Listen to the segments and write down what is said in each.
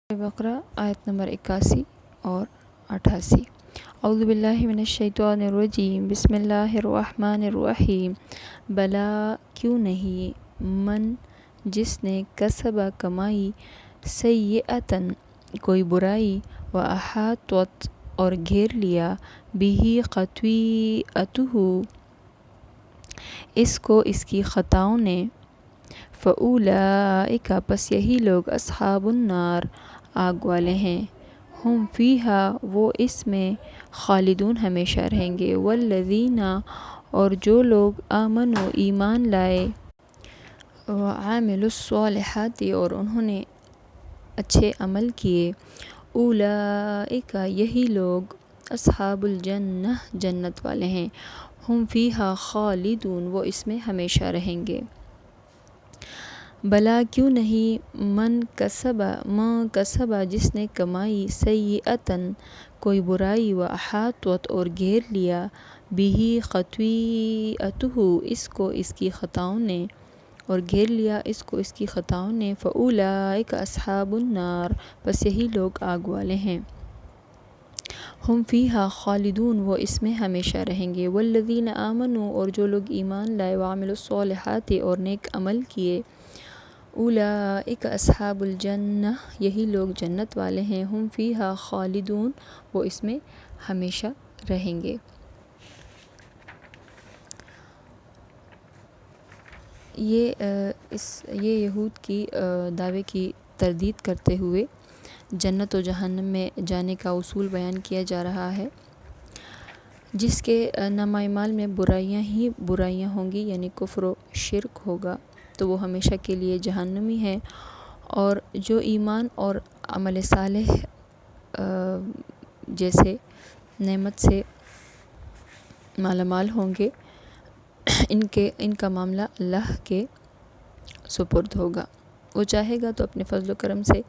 بقرہ آیت نمبر 81 اور 88۔ اعوذ باللہ من الشیطان الرجیم، بسم اللہ الرحمن الرحیم۔ بلا کیوں نہیں، من جس نے کسب کمائی، سیئۃً کوئی برائی، واحاطت اور گھیر لیا، بہ خطیئتہ اس کو اس کی خطاؤں نے، فاولئک پس یہی لوگ، اصحاب النار آگ والے ہیں، ہم فیہا وہ اس میں، خالدون ہمیشہ رہیں گے، والذین اور جو لوگ آمنوا ایمان لائے، وعملوا الصالحات اور انہوں نے اچھے عمل کیے، اولئک یہی لوگ، اصحاب الجنہ جنت والے ہیں، ہم فیہا خالدون وہ اس میں ہمیشہ رہیں گے۔ بلا کیوں نہیں، من کسب جس نے کمائی، سیئۃً کوئی برائی، واحاطت اور گھیر لیا، بہ خطیئتہ اس کو اس کی خطاؤں نے، اور گھیر لیا اس کو اس کی خطاؤں نے، فاولئک اصحاب النار پس یہی لوگ آگ والے ہیں، ہم فیہا خالدون وہ اس میں ہمیشہ رہیں گے، والذین آمنوا اور جو لوگ ایمان لائے، وعملوا الصالحات اور نیک عمل کیے، اولئک اصحاب الجنہ یہی لوگ جنت والے ہیں، ہم فیہا خالدون وہ اس میں ہمیشہ رہیں گے۔ یہ یہود کی دعوے کی تردید کرتے ہوئے جنت و جہنم میں جانے کا اصول بیان کیا جا رہا ہے، جس کے نامہ اعمال میں برائیاں ہی برائیاں ہوں گی، یعنی کفر و شرک ہوگا تو وہ ہمیشہ کے لیے جہنمی ہے، اور جو ایمان اور عمل صالح جیسے نعمت سے مالا مال ہوں گے، ان کا معاملہ اللہ کے سپرد ہوگا، وہ چاہے گا تو اپنے فضل و کرم سے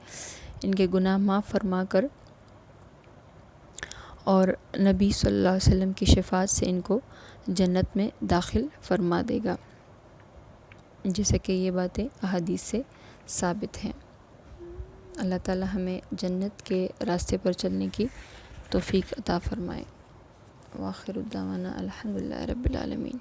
ان کے گناہ معاف فرما کر اور نبی صلی اللہ علیہ وسلم کی شفاعت سے ان کو جنت میں داخل فرما دے گا، جیسے کہ یہ باتیں احادیث سے ثابت ہیں۔ اللہ تعالی ہمیں جنت کے راستے پر چلنے کی توفیق عطا فرمائے۔ وآخر دعوانا الحمدللہ رب العالمین۔